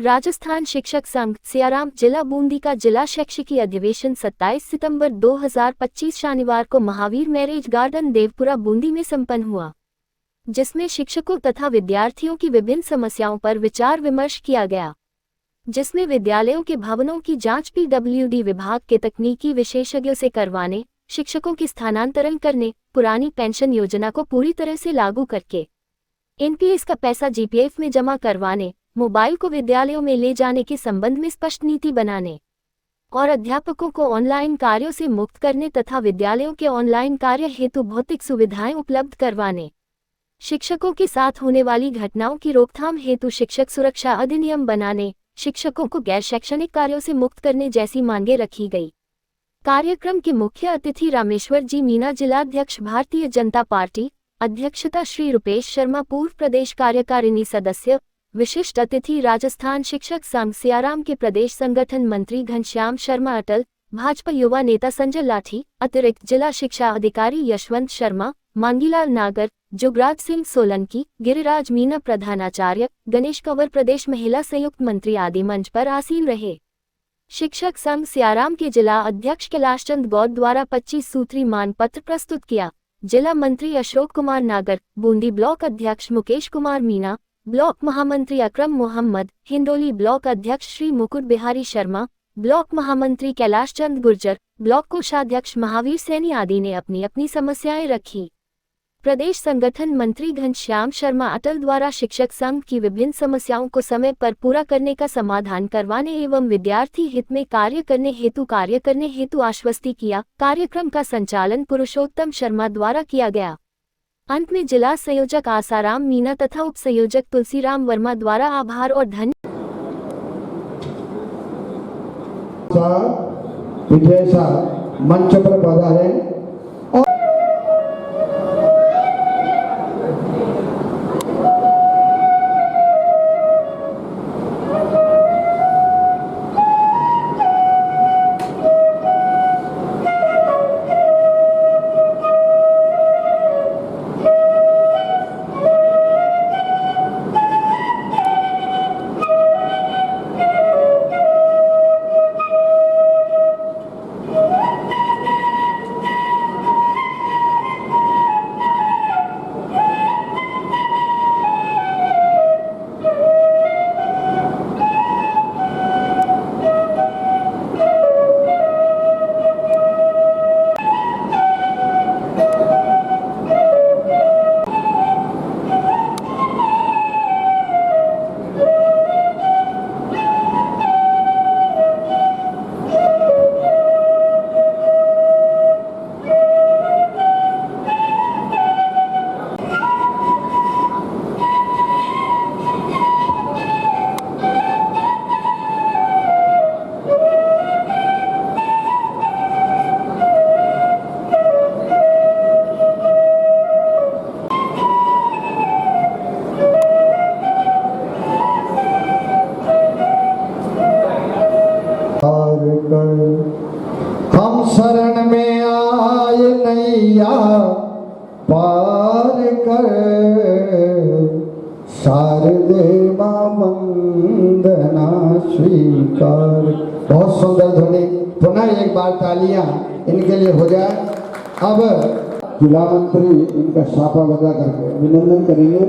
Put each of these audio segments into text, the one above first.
राजस्थान शिक्षक संघ सियाराम जिला बूंदी का जिला शैक्षिकी अधिवेशन 27 सितंबर 2025 शनिवार को महावीर मैरिज गार्डन देवपुरा बूंदी में संपन्न हुआ, जिसमें शिक्षकों तथा विद्यार्थियों की विभिन्न समस्याओं पर विचार विमर्श किया गया, जिसमें विद्यालयों के भवनों की जांच पीडब्ल्यूडी विभाग के तकनीकी विशेषज्ञों से करवाने, शिक्षकों की स्थानांतरण करने, पुरानी पेंशन योजना को पूरी तरह से लागू करके एनपीएस का पैसा जीपीएफ में जमा करवाने, मोबाइल को विद्यालयों में ले जाने के संबंध में स्पष्ट नीति बनाने और अध्यापकों को ऑनलाइन कार्यों से मुक्त करने तथा विद्यालयों के ऑनलाइन कार्य हेतु भौतिक सुविधाएं उपलब्ध करवाने, शिक्षकों के साथ होने वाली घटनाओं की रोकथाम हेतु शिक्षक सुरक्षा अधिनियम बनाने, शिक्षकों को गैर शैक्षणिक कार्यों से मुक्त करने जैसी मांगें रखी गई। कार्यक्रम के मुख्य अतिथि रामेश्वर जी मीना, जिलाध्यक्ष भारतीय जनता पार्टी, अध्यक्षता श्री रुपेश शर्मा, पूर्व प्रदेश कार्यकारिणी सदस्य, विशिष्ट अतिथि राजस्थान शिक्षक संघ सियाराम के प्रदेश संगठन मंत्री घनश्याम शर्मा अटल, भाजपा युवा नेता संजय लाठी, अतिरिक्त जिला शिक्षा अधिकारी यशवंत शर्मा, मांगीलाल नागर, जुगराज सिंह सोलंकी, गिरिराज मीना प्रधानाचार्य, गणेश कंवर प्रदेश महिला संयुक्त मंत्री आदि मंच पर आसीन रहे। शिक्षक संघ सियाराम के जिला अध्यक्ष कैलाश चंद गौड़ द्वारा 25 सूत्री मानपत्र प्रस्तुत किया। जिला मंत्री अशोक कुमार नागर, बूंदी ब्लॉक अध्यक्ष मुकेश कुमार मीना, ब्लॉक महामंत्री अकरम मोहम्मद, हिंडोली ब्लॉक अध्यक्ष श्री मुकुट बिहारी शर्मा, ब्लॉक महामंत्री कैलाश चंद गुर्जर, ब्लॉक कोषाध्यक्ष महावीर सैनी आदि ने अपनी अपनी समस्याएं रखी। प्रदेश संगठन मंत्री घनश्याम शर्मा अटल द्वारा शिक्षक संघ की विभिन्न समस्याओं को समय पर पूरा करने का समाधान करवाने एवं विद्यार्थी हित में कार्य करने हेतु आश्वस्ति किया। कार्यक्रम का संचालन पुरुषोत्तम शर्मा द्वारा किया गया। अंत में जिला संयोजक आसाराम मीना तथा उप संयोजक तुलसीराम वर्मा द्वारा आभार और धन्यवाद। मंच पर पधारे हम शरण में आए नैया पार कर, शारदे मां वंदना स्वीकार। बहुत सुंदर ध्वनि, पुनः एक बार तालियां इनके लिए हो जाए। अब जिला मंत्री इनका छापा बजा करके अभिनंदन करेंगे।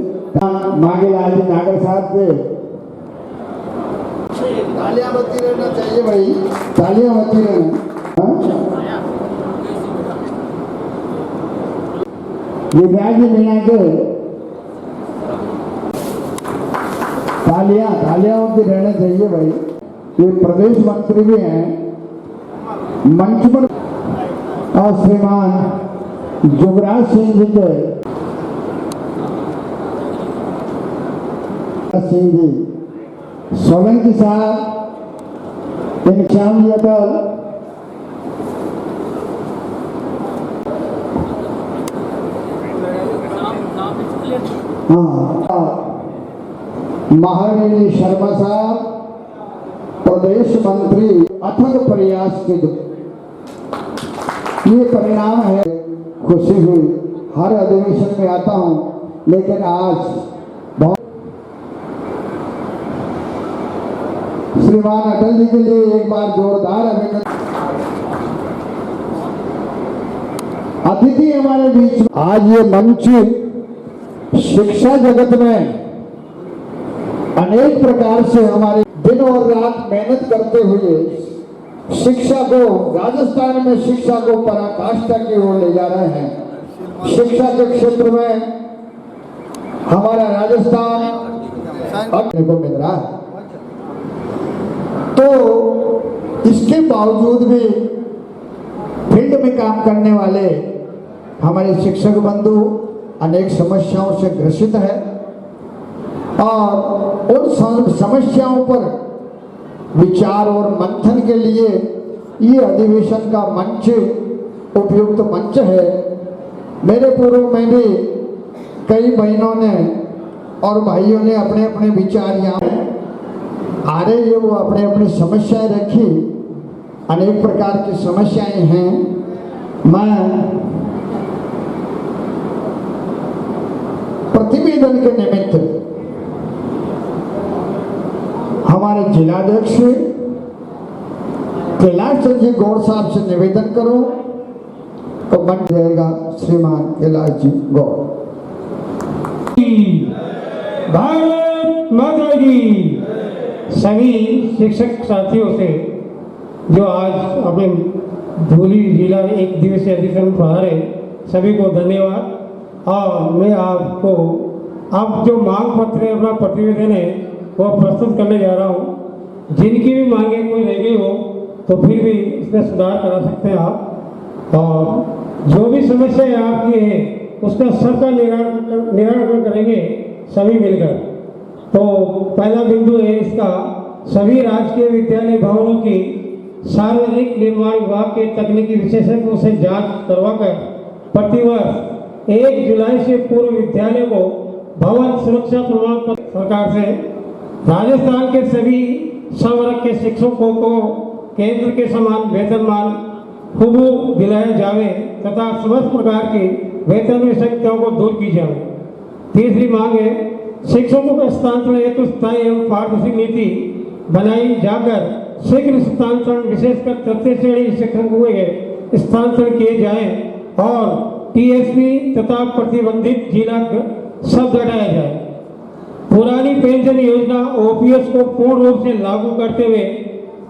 मांगेलाल जी नागर साहब के तालियां बजती रहना चाहिए भाई, तालियां बजती रहना। ये ब्याज मिला के तालियां होती रहना चाहिए भाई। ये प्रदेश मंत्री भी हैं मंच पर, और श्रीमान जुगराज सिंह जी सोलंकी साहब, घनश्याम यादव, महावीर शर्मा साहब, प्रदेश मंत्री, अथक प्रयास के ये परिणाम है। खुशी हुई, हर अधिवेशन में आता हूँ, लेकिन आज बहुत श्रीमान अटल जी के लिए एक बार जोरदार अभिनंदन। अतिथि हमारे बीच में आज ये मंच शिक्षा जगत में अनेक प्रकार से हमारे दिन और रात मेहनत करते हुए शिक्षा को, राजस्थान में शिक्षा को पराकाष्ठा की ओर ले जा रहे हैं। शिक्षा के क्षेत्र में हमारा राजस्थान अपने को मिल रहा है, तो इसके बावजूद भी फील्ड में काम करने वाले हमारे शिक्षक बंधु अनेक समस्याओं से ग्रसित है और उन समस्याओं पर विचार और मंथन के लिए ये अधिवेशन का मंच उपयुक्त मंच है। मेरे पूर्व में भी कई बहनों ने और भाइयों ने अपने अपने विचार यहाँ आ रहे हैं, वो अपने अपनी समस्याएं रखी। अनेक प्रकार की समस्याएं हैं। मैं प्रतिवेदन के निमित्त हमारे जिलाध्यक्ष कैलाश जी गौड़ साहब से निवेदन करूं तो बन जाएगा श्रीमान कैलाश जी गौड़। भारत माता की। सभी शिक्षक साथियों से जो आज अपने धूली जिला एक दिवसीय अधिवेशन पढ़ा रहे, सभी को धन्यवाद। और मैं आपको अब जो मांग पत्र है, अपना प्रतिवेदन है, वो प्रस्तुत करने जा रहा हूँ। जिनकी भी मांगे कोई रह गई हो तो फिर भी इसमें सुधार करा सकते हैं आप, और जो भी समस्याएं आपकी है उसका सबका निराकरण करेंगे सभी मिलकर। तो पहला बिंदु है इसका, सभी राजकीय विद्यालय भवनों की सार्वजनिक निर्माण विभाग के तकनीकी विशेषज्ञों से जांच करवाकर प्रतिवर्ष 1 जुलाई से पूर्व विद्यालय को भवन सुरक्षा प्रमाण पत्र सरकार से राजस्थान के सभी संवर्ग के शिक्षकों को केंद्र के समान वेतनमान हुबहू दिलाया जावे तथा समस्त प्रकार की वेतन विषमताओं को दूर की जाए। तीसरी मांग है, शिक्षकों का स्थानांतरण हेतु स्थायी एवं पारदर्शी नीति बनाई जाकर शीघ्र स्थानांतरण विशेषकर तृतीय श्रेणी शिक्षकों के स्थानांतरण किए जाए और टीएसपी तथा प्रतिबंधित जिला शब्द हटाया जाए। पुरानी पेंशन योजना ओपीएस को पूर्ण रूप से लागू करते हुए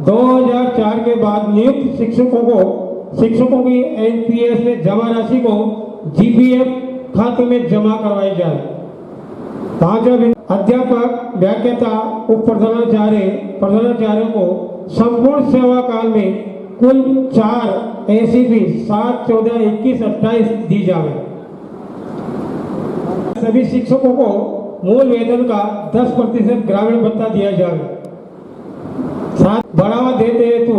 2004 के बाद नियुक्त शिक्षकों की एनपीएस में जमा राशि को जीपीएफ खाते में जमा करवाई जाए। पांचवा, अध्यापक, व्याख्याता, उप प्रधानाचार्यों को संपूर्ण सेवा काल में कुल 4 एसीपी 7, 14, 21, 28 दी जाए। सभी शिक्षकों को मूल वेतन का 10% ग्रामीण भत्ता दिया जाए। साथ बढ़ावा देते हेतु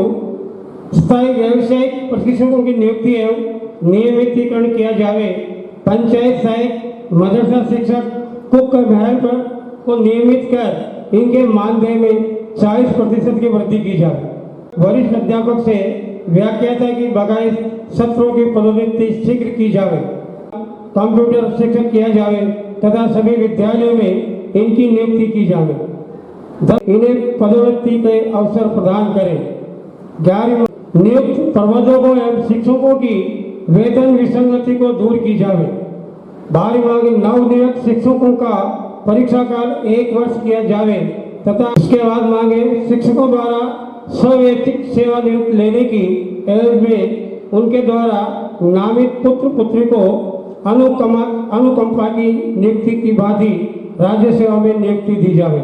स्थायी व्यावसायिक प्रशिक्षकों की नियुक्ति एवं नियमितीकरण किया जाए। पंचायत सहायक, मदरसा शिक्षक, कुक हेल्पर को नियमित कर इनके मानदेय में 40% की वृद्धि की जाए। वरिष्ठ अध्यापक से व्याख्याता की बकाई सत्रों की पदोन्नति शीघ्र की जाए। कंप्यूटर शिक्षक किया जाए तथा सभी विद्यालयों में इनकी नियुक्ति की जाए। इन्हें पदोन्नति के अवसर प्रदान करें। 11 नियुक्त प्रबंधकों एवं शिक्षकों की वेतन विसंगति को दूर की जाए। 12 मांग, नवनियुक्त शिक्षकों का परीक्षा काल 1 वर्ष किया जाए तथा इसके बाद मांगे शिक्षकों द्वारा स्वैच्छिक सेवा नियुक्त लेने की एवज में उनके द्वारा नामित पुत्र पुत्री को अनुकंपा की नियुक्ति की भांति राज्य सेवा में नियुक्ति दी जाए।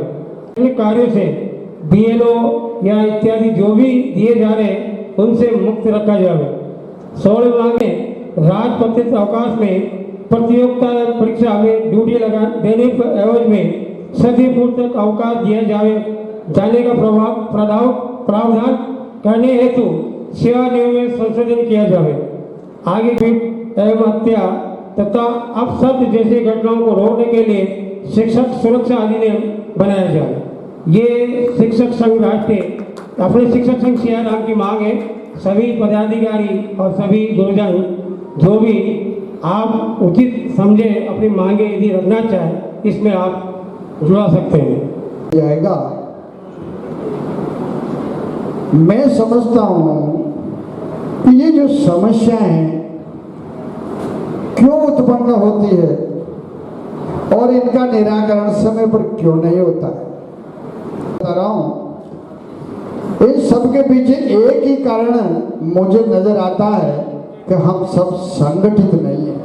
कार्यों से बीएलओ या इत्यादि जो भी दिए जा रहे हैं उनसे मुक्त रखा जाए। 16 मांगे, राजपत्रित अवकाश में प्रतियोगिता परीक्षा में ड्यूटी लगा देने के एवज में क्षतिपूर्तक अवकाश दिया जाने का प्रावधान करने हेतु सेवा नियम में संशोधन किया जाए। आगे एवं हत्या तथा अपशब्द जैसी घटनाओं को रोकने के लिए शिक्षक सुरक्षा अधिनियम बनाया जाए। ये शिक्षक संघ राष्ट्रीय अपने शिक्षक संघ सियाराम की मांग है। सभी पदाधिकारी और सभी गुरुजन जो भी आप उचित समझे अपनी मांगे यदि रखना चाहे इसमें आप जुड़ा सकते हैं। जाएगा मैं समझता हूँ कि ये जो समस्याएं हैं क्यों उत्पन्न होती है और इनका निराकरण समय पर क्यों नहीं होता है। बता रहा हूँ, इन सबके पीछे एक ही कारण मुझे नजर आता है कि हम सब संगठित नहीं हैं।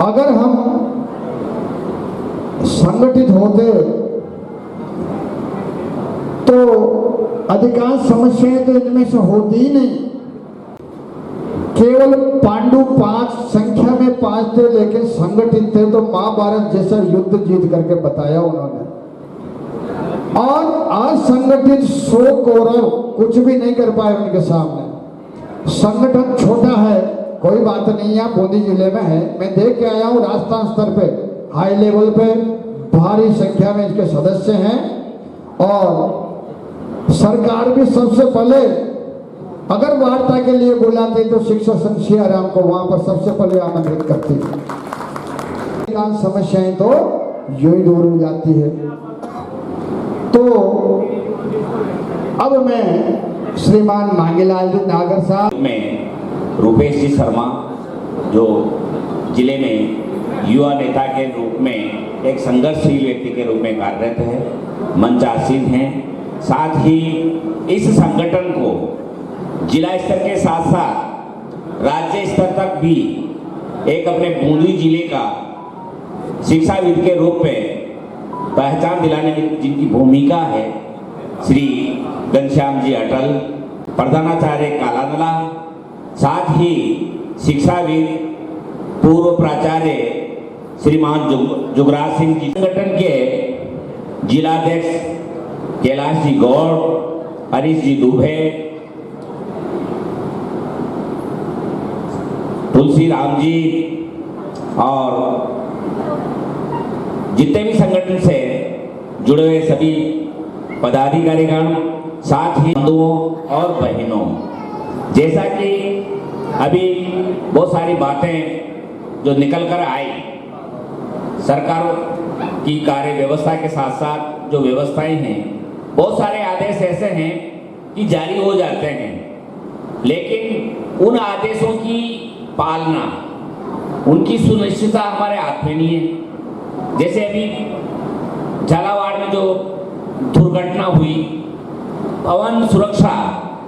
अगर हम संगठित होते तो अधिकांश समस्याएं तो इनमें से होती ही नहीं। केवल पांडु 5 संख्या में 5 थे, लेकिन संगठित थे तो महाभारत जैसा युद्ध जीत करके बताया उन्होंने। और असंगठित 100 कौरव कुछ भी नहीं कर पाए उनके सामने। संगठन छोटा है, कोई बात नहीं, यहाँ बूंदी जिले में है, मैं देख के आया हूँ। राजस्थान स्तर पे हाई लेवल पे भारी संख्या में इसके सदस्य हैं और सरकार भी सबसे पहले अगर वार्ता के लिए बुलाती तो शिक्षक संघ सियाराम को वहां पर सबसे पहले आमंत्रित करती। समस्याएं तो यूं ही दूर हो जाती है। तो अब मैं श्रीमान मांगीलाल जी नागर साहब में रूपेश जी शर्मा जो जिले में युवा नेता के रूप में एक संघर्षशील व्यक्ति के रूप में कार्यरत है, मंचासीन हैं। साथ ही इस संगठन को जिला स्तर के साथ साथ राज्य स्तर तक भी एक अपने बूंदी जिले का शिक्षाविद के रूप में पहचान दिलाने में जिनकी भूमिका है, श्री घनश्याम जी अटल, प्रधानाचार्य कालानला, साथ ही शिक्षाविद पूर्व प्राचार्य श्रीमान जुगराज सिंह जी, संगठन के जिलाध्यक्ष कैलाश जी गौड़, हरीश जी दुबे, तुलसी राम जी और जितने भी संगठन से जुड़े हुए सभी पदाधिकारीगण, साथ ही बंधुओं और बहनों, जैसा कि अभी बहुत सारी बातें जो निकल कर आई, सरकार की कार्य व्यवस्था के साथ साथ जो व्यवस्थाएं हैं, बहुत सारे आदेश ऐसे हैं कि जारी हो जाते हैं, लेकिन उन आदेशों की पालना, उनकी सुनिश्चितता हमारे हाथ में नहीं है। जैसे अभी झालावाड़ में जो दुर्घटना हुई, पवन सुरक्षा,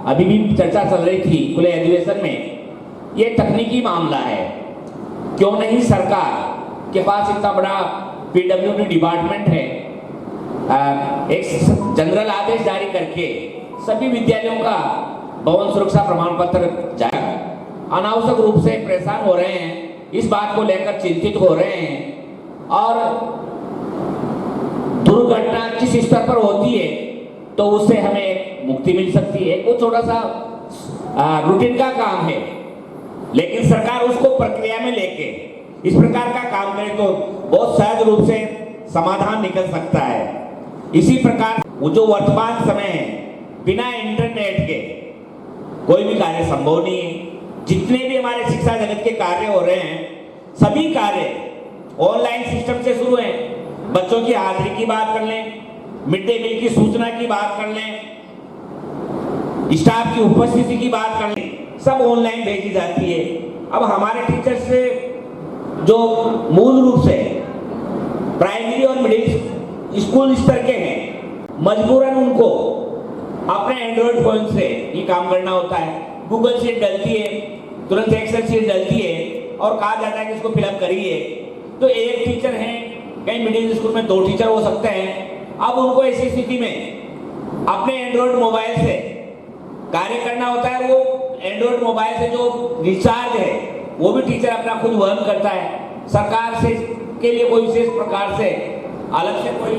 अभी भी चर्चा चल रही थी खुले अधिवेशन में, ये तकनीकी मामला है। क्यों नहीं सरकार के पास इतना बड़ा पीडब्ल्यूडी डिपार्टमेंट है, एक जनरल आदेश जारी करके सभी विद्यालयों का भवन सुरक्षा प्रमाण पत्र जारी। अनावश्यक रूप से परेशान हो रहे हैं, इस बात को लेकर चिंतित हो रहे हैं और दुर्घटना किस स्तर पर होती है तो उससे हमें मुक्ति मिल सकती है। वो छोटा सा रूटीन का काम है, लेकिन सरकार उसको प्रक्रिया में लेके इस प्रकार का काम करे तो बहुत सहज रूप से समाधान निकल सकता है। इसी प्रकार वो जो वर्तमान समय है, बिना इंटरनेट के कोई भी कार्य संभव नहीं है। जितने भी हमारे शिक्षा जगत के कार्य हो रहे हैं, सभी कार्य ऑनलाइन सिस्टम से शुरू हैं। बच्चों की हाजिरी की बात कर लें, मिड डे मील की सूचना की बात कर लें, स्टाफ की उपस्थिति की बात कर लें, सब ऑनलाइन भेजी जाती है। अब हमारे टीचर से जो मूल रूप से प्राइमरी और मिडिल स्कूल स्तर के हैं, मजबूरन उनको अपने एंड्रॉइड फोन से ये काम करना होता है। गूगल शीट डलती है, तुरंत एक्सेल शीट डलती है और कहा जाता है कि इसको फिलअप करिए। तो एक टीचर हैं, कहीं मिडिल स्कूल में 2 टीचर हो सकते हैं। अब उनको ऐसी स्थिति में अपने एंड्रॉइड मोबाइल से कार्य करना होता है। वो एंड्रॉइड मोबाइल से जो रिचार्ज है वो भी टीचर अपना खुद वहन करता है। सरकार से के लिए कोई विशेष प्रकार से अलग से कोई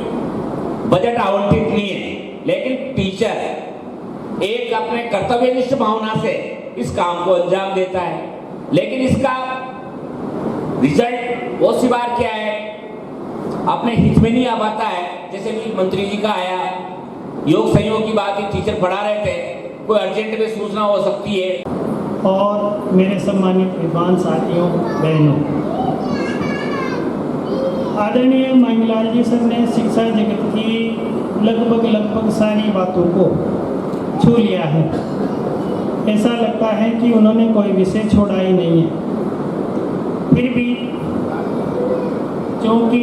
बजट आवंटित नहीं है, लेकिन टीचर एक अपने कर्तव्यनिष्ठ भावना से इस काम को अंजाम देता है। लेकिन इसका रिजल्ट बहुत सी बार क्या है, अपने हित में नहीं आ पाता है। जैसे कि मंत्री जी का आया, योग संयोग की बात ही टीचर पढ़ा रहे थे, कोई अर्जेंट में सूचना हो सकती है। और मेरे सम्मानित विद्वान साथियों, बहनों, आज आदरणीय मांगलाल जी सर ने शिक्षा जगत की लगभग सारी बातों को छू लिया है। ऐसा लगता है कि उन्होंने कोई विषय छोड़ा ही नहीं है। फिर भी क्योंकि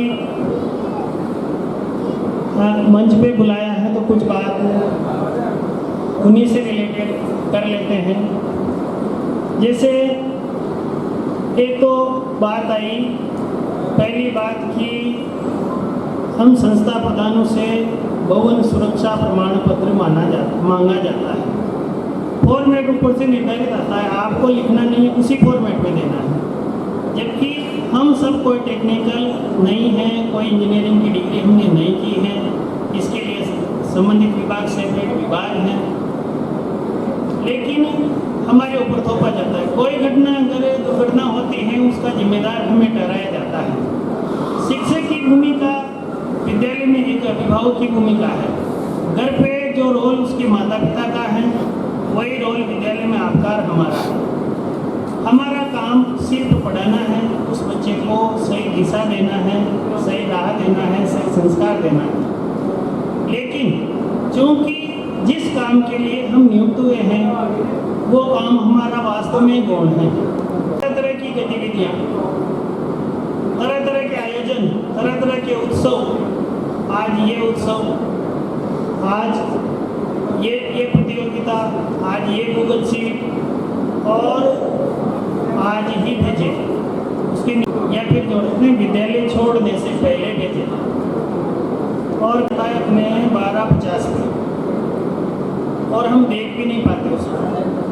मंच पे बुलाया है तो कुछ बात उन्हीं से रिलेटेड कर लेते हैं। जैसे एक तो बात आई, पहली बात कि हम संस्था प्रधानों से भवन सुरक्षा प्रमाण पत्र मांगा जाता है। फॉर्मेट ऊपर से निर्धारित आता है, आपको लिखना नहीं है, उसी फॉर्मेट में देना है। जबकि हम सब कोई टेक्निकल नहीं है, कोई इंजीनियरिंग की डिग्री हमने नहीं की है, इसके लिए संबंधित विभाग सेपरेट विभाग है, लेकिन हमारे ऊपर थोपा जाता है। कोई घटना अगर दुर्घटना होती है उसका जिम्मेदार हमें ठहराया जाता है। शिक्षक की भूमिका विद्यालय में एक अभिभावक की भूमिका है। घर पे जो रोल उसके माता पिता का है, वही रोल विद्यालय में आपका हमारा है। हमारा काम सिर्फ पढ़ाना है, उस बच्चे को सही दिशा देना है, सही राह देना है, सही संस्कार देना है। लेकिन क्योंकि जिस काम के लिए हम नियुक्त हुए हैं वो काम हमारा वास्तव में गौण है। तरह तरह की गतिविधियाँ, तरह तरह के आयोजन, तरह तरह के उत्सव, आज ये उत्सव, आज ये प्रतियोगिता, आज ये गूगल शीट और आज ही भेजे उसके, या फिर जो अपने विद्यालय छोड़ने से पहले भेजे और अपने 12:50 में, और हम देख भी नहीं पाते उसको।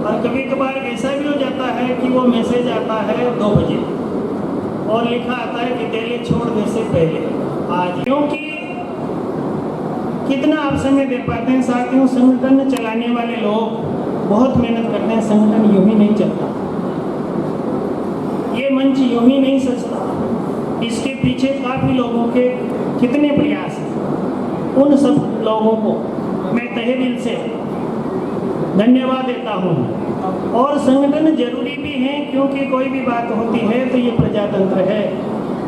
और कभी कभार ऐसा भी हो जाता है कि वो मैसेज आता है 2 बजे और लिखा आता है विद्यालय छोड़ने से पहले आज। क्योंकि कितना आप समय दे पाते हैं साथियों, संगठन चलाने वाले लोग बहुत मेहनत करते हैं, संगठन यूं ही नहीं चलता, ये मंच यूं ही नहीं सजता, इसके पीछे काफ़ी लोगों के कितने प्रयास हैं। उन सब लोगों को मैं तहे दिल से धन्यवाद देता हूँ। और संगठन जरूरी भी है, क्योंकि कोई भी बात होती है तो ये प्रजातंत्र है,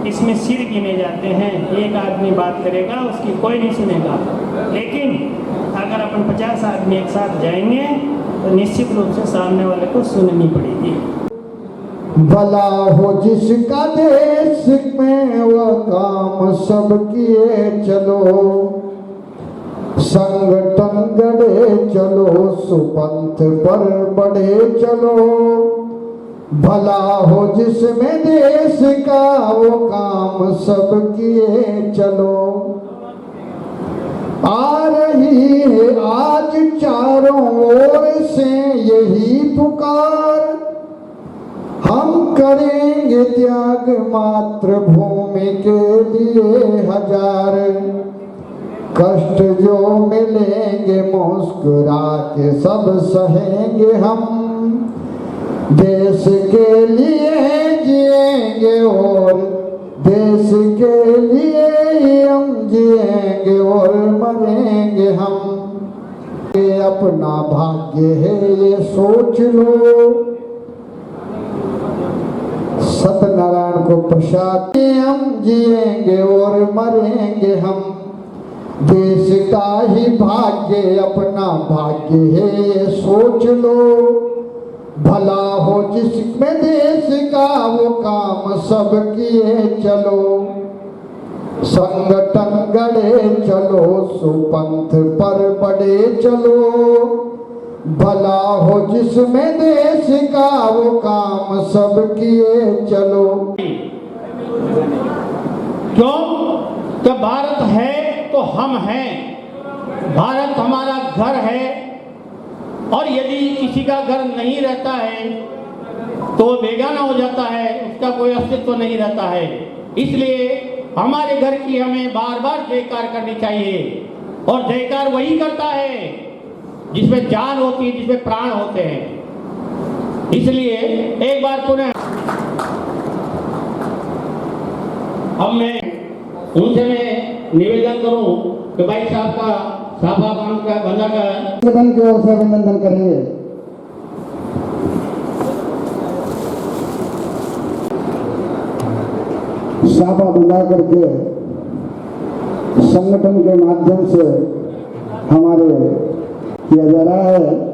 इसमें सिर गिने जाते हैं। एक आदमी बात करेगा उसकी कोई नहीं सुनेगा, लेकिन अगर अपन 50 आदमी एक साथ जाएंगे तो निश्चित रूप से सामने वाले को सुननी पड़ेगी। भला हो जिसका देश में वह काम सब किए चलो, संगठन गढ़े चलो, सुपंथ पर बढ़े चलो। भला हो जिसमें देश का वो काम सब किए चलो। आ रही है आज चारों ओर से यही पुकार, हम करेंगे त्याग मातृभूमि के लिए हजार। कष्ट जो मिलेंगे मुस्कुरा के सब सहेंगे हम, देश के लिए जिएंगे और देश के लिए ही हम जिएंगे और मरेंगे हम। ये अपना भाग्य है ये सोच लो, सत्यनारायण को प्रसाद, हम जिएंगे और मरेंगे हम। देश का ही भाग्य अपना भाग्य है ये सोच लो। भला हो जिसमें देश का वो काम सब किए चलो, संगठन गढ़े चलो, सुपंथ पर बढ़े चलो। भला हो जिसमें देश का वो काम सब किए चलो। क्यों? कि भारत है तो हम हैं, भारत हमारा घर है, और यदि किसी का घर नहीं रहता है तो बेगाना हो जाता है, उसका कोई अस्तित्व नहीं रहता है। इसलिए हमारे घर की हमें बार बार जयकार करनी चाहिए, और जयकार वही करता है जिसमें जान होती है, जिसमें प्राण होते हैं। इसलिए एक बार पुनः अब मैं उनसे मैं निवेदन करूं कि भाई साहब का साफा काम का बंदा का संगठन की ओर से अभिनंदन करेंगे। साफा बंधा करके संगठन के माध्यम से हमारे किया जा रहा है।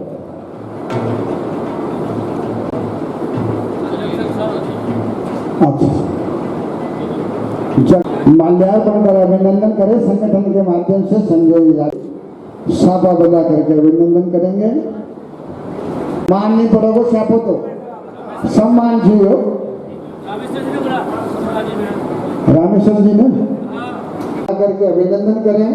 माल्यार्पण कर अभिनंदन करें संगठन के माध्यम से संजय सापा बजा करके अभिनंदन करेंगे। मान नहीं पड़ोगे सापो तो सम्मान जी हो रामेश्वर जी ने करके अभिनंदन करें।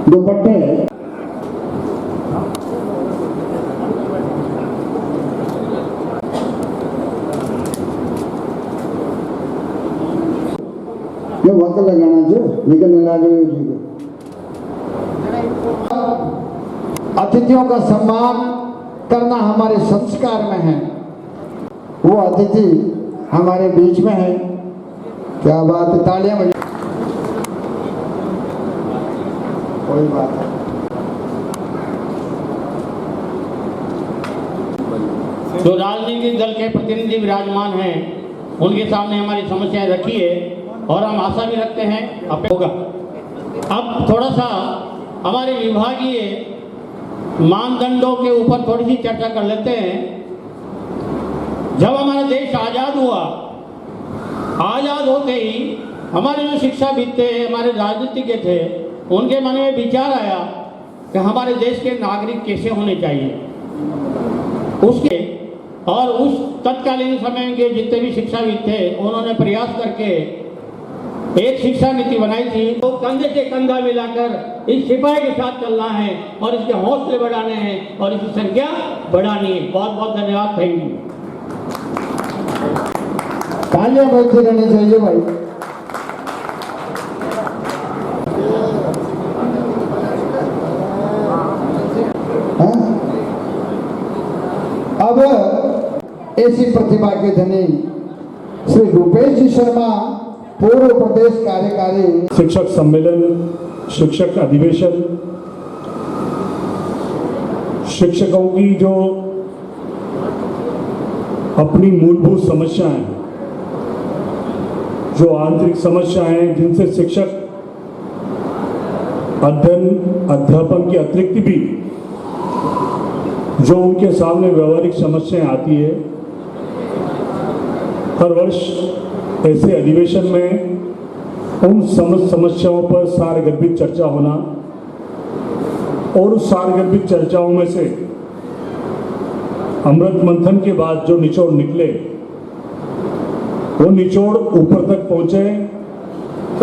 दुपट्टे ये वक्त लगाना जो निकल लगा अतिथियों का सम्मान करना हमारे संस्कार में है। वो अतिथि हमारे बीच में है। क्या बात है, तालियां बजा। कोई बात है। जो राजनीतिक दल के प्रतिनिधि विराजमान हैं उनके सामने हमारी समस्याएं रखी है और हम आशा भी रखते हैं अब होगा। अब थोड़ा सा हमारे विभागीय मानदंडों के ऊपर थोड़ी सी चर्चा कर लेते हैं। जब हमारा देश आज़ाद हुआ, आज़ाद होते ही हमारे जो शिक्षाविद थे, हमारे राजनीतिज्ञ थे, उनके मन में विचार आया कि हमारे देश के नागरिक कैसे होने चाहिए। उसके और उस तत्कालीन समय के जितने भी शिक्षाविद थे उन्होंने प्रयास करके एक शिक्षा नीति बनाई थी। तो कंधे से कंधा मिलाकर इस सिपाही के साथ चलना है और इसके हौसले बढ़ाने हैं और इसकी संख्या बढ़ानी है। बहुत बहुत धन्यवाद। Thank you. तालियां बजती रहनी चाहिए भाई। अब ऐसी प्रतिभा के धनी श्री रूपेश जी शर्मा, पूर्व प्रदेश कार्यकारी शिक्षक सम्मेलन, शिक्षक अधिवेशन, शिक्षकों की जो अपनी मूलभूत समस्याएं, जो आंतरिक समस्याएं जिनसे शिक्षक अध्ययन अध्यापन के अतिरिक्त भी जो उनके सामने व्यवहारिक समस्याएं आती है, हर वर्ष ऐसे अधिवेशन में उन समस्याओं पर सारगर्भित चर्चा होना और उस सारगर्भित चर्चाओं में से अमृत मंथन के बाद जो निचोड़ निकले वो निचोड़ ऊपर तक पहुंचे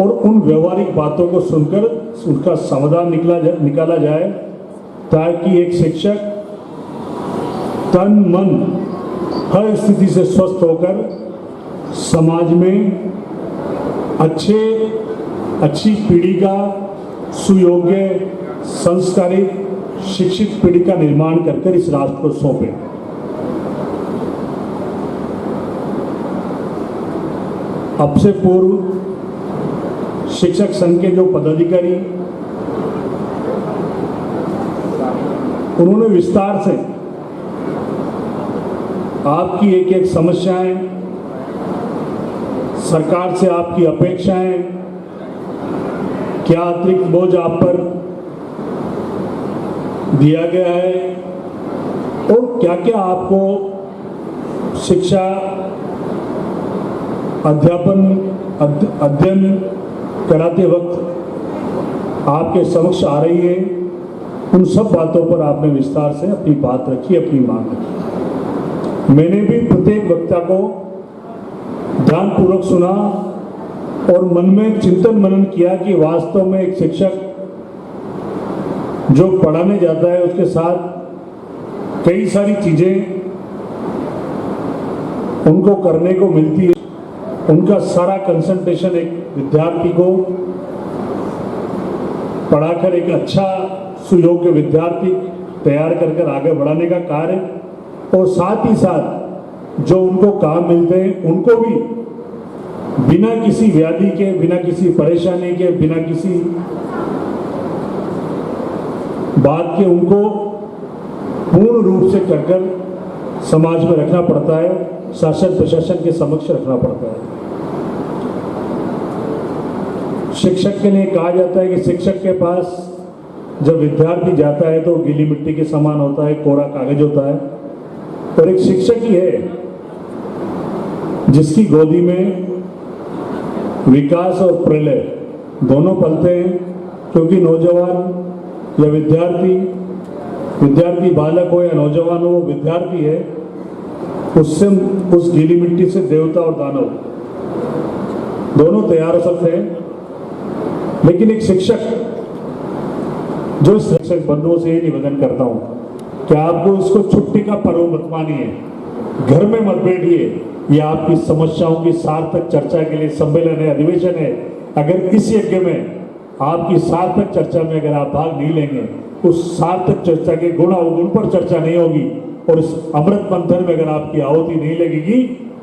और उन व्यवहारिक बातों को सुनकर उनका समाधान निकाला जाए, ताकि एक शिक्षक तन मन हर स्थिति से स्वस्थ होकर समाज में अच्छी पीढ़ी का, सुयोग्य, संस्कारित, शिक्षित पीढ़ी का निर्माण कर इस राष्ट्र को सौंपे। अब से पूर्व शिक्षक संघ के जो पदाधिकारी, उन्होंने विस्तार से आपकी एक एक समस्याएं, सरकार से आपकी अपेक्षाएं, क्या अतिरिक्त बोझ आप पर दिया गया है और क्या क्या आपको शिक्षा अध्ययन कराते वक्त आपके समक्ष आ रही है, उन सब बातों पर आपने विस्तार से अपनी बात रखी, अपनी मांग रखी। मैंने भी प्रत्येक वक्ता को ध्यानपूर्वक सुना और मन में चिंतन मनन किया कि वास्तव में एक शिक्षक जो पढ़ाने जाता है उसके साथ कई सारी चीजें उनको करने को मिलती है। उनका सारा कंसंट्रेशन एक विद्यार्थी को पढ़ाकर एक अच्छा सुयोग्य विद्यार्थी तैयार कर आगे बढ़ाने का कार्य, और साथ ही साथ जो उनको काम मिलते हैं उनको भी बिना किसी व्याधि के, बिना किसी परेशानी के, बिना किसी बात के उनको पूर्ण रूप से कर समाज में रखना पड़ता है, शासन प्रशासन के समक्ष रखना पड़ता है। शिक्षक के लिए कहा जाता है कि शिक्षक के पास जब विद्यार्थी जाता है तो गीली मिट्टी के समान होता है, कोरा कागज होता है, और एक शिक्षक ही है जिसकी गोदी में विकास और प्रलय दोनों पलते हैं, क्योंकि नौजवान या विद्यार्थी बालक हो या नौजवान हो, वो विद्यार्थी है, उससे उस गीली मिट्टी से देवता और दानव दोनों तैयार हो सकते हैं। लेकिन एक शिक्षक, जो शिक्षक बंधुओं से ये निवेदन करता हूं कि आपको इसको छुट्टी का पर्व मत मानिए, घर में मत बैठिए, ये आपकी समस्याओं की सार्थक चर्चा के लिए सम्मेलन है, अधिवेशन है। अगर इस यज्ञ में आपकी सार्थक चर्चा में अगर आप भाग नहीं लेंगे, उस सार्थक चर्चा के गुण अवगुण पर चर्चा नहीं होगी, और इस अमृत मंथन में अगर आपकी आहुति नहीं लगेगी,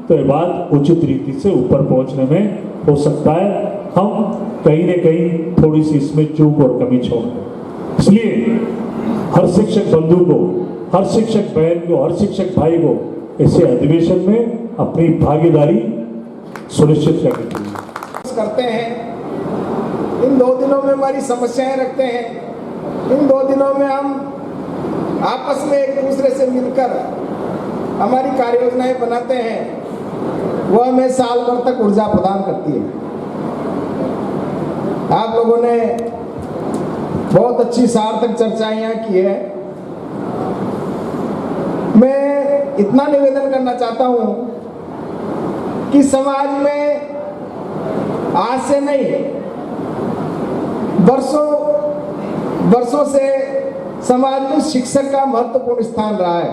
तो ये बात उचित रीति से ऊपर पहुंचने में हो सकता है हम कहीं न कहीं थोड़ी सी इसमें चूक और कमी छोड़ दें। इसलिए हर शिक्षक बंधु को, हर शिक्षक बहन को, हर शिक्षक भाई को ऐसे अधिवेशन में अपनी भागीदारी सुनिश्चित करते हैं। इन 2 दिनों में हमारी समस्याएं रखते हैं। इन 2 दिनों में हम आपस में एक दूसरे से मिलकर हमारी कार्य योजनाएं बनाते हैं। वह हमें साल भर तक ऊर्जा प्रदान करती है। आप लोगों ने बहुत अच्छी सार्थक चर्चाएं यहाँ की है। मैं इतना निवेदन करना चाहता हूँ कि समाज में आज से नहीं, वर्षों से समाज में शिक्षक का महत्वपूर्ण स्थान रहा है।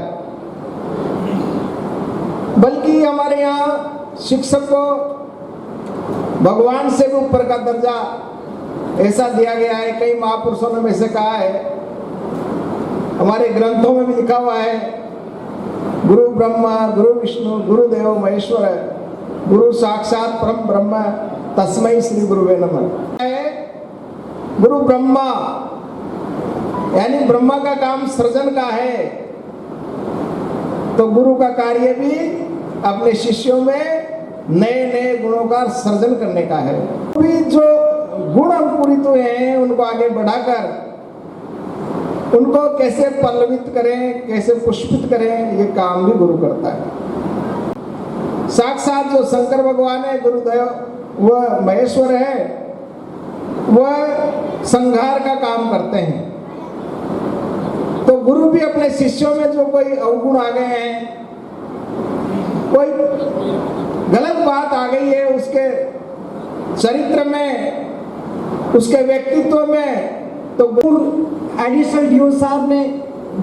बल्कि हमारे यहाँ शिक्षक को भगवान से भी ऊपर का दर्जा ऐसा दिया गया है। कई महापुरुषों ने ऐसे कहा है, हमारे ग्रंथों में भी लिखा हुआ है, गुरु ब्रह्मा गुरु विष्णु गुरुदेव महेश्वर, गुरु साक्षात परम ब्रह्म तस्मै श्री गुरुवे नमः। गुरु ब्रह्मा यानी ब्रह्मा का काम सृजन का है, तो गुरु का कार्य भी अपने शिष्यों में नए नए गुणों का सृजन करने का है। भी जो गुण अंकुरित हुए हैं उनको आगे बढ़ाकर उनको कैसे पल्लवित करें, कैसे पुष्पित करें, ये काम भी गुरु करता है। साक्षात जो शंकर भगवान है, गुरुदेव वह महेश्वर है, वह संहार का काम करते हैं। तो गुरु भी अपने शिष्यों में जो कोई अवगुण आ गए हैं, कोई गलत बात आ गई है उसके चरित्र में, उसके व्यक्तित्व में, तो एडिशनल डीओ साहब ने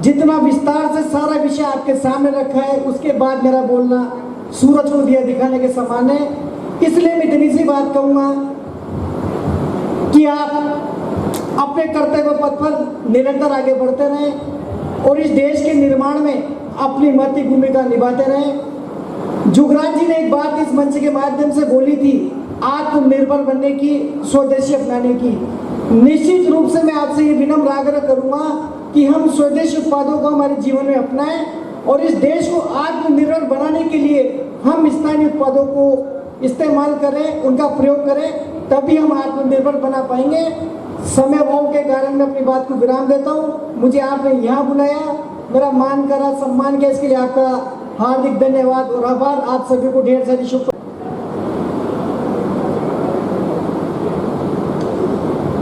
जितना विस्तार से सारा विषय आपके सामने रखा है, उसके बाद मेरा बोलना सूरज को दिया दिखाने के समान है। इसलिए मैं इतनी सी बात कहूँगा कि आप अपने कर्तव्य पथ पर निरंतर आगे बढ़ते रहें और इस देश के निर्माण में अपनी महत्वपूर्ण भूमिका निभाते रहें। जुगराज जी ने एक बात इस मंच के माध्यम से बोली थी, आत्मनिर्भर बनने की, स्वदेशी अपनाने की। निश्चित रूप से मैं आपसे ये विनम्र आग्रह करूंगा कि हम स्वदेशी उत्पादों को हमारे जीवन में अपनाएं और इस देश को आत्मनिर्भर बनाने के लिए हम स्थानीय उत्पादों को इस्तेमाल करें, उनका प्रयोग करें, तभी हम आत्मनिर्भर बना पाएंगे। समय अभाव के कारण मैं अपनी बात को विराम देता हूँ। मुझे आपने यहाँ बुलाया, मेरा मान करा, सम्मान किया, इसके लिए आपका हार्दिक धन्यवाद और आभार। आप सभी को ढेर सारी शुभकामनाएं।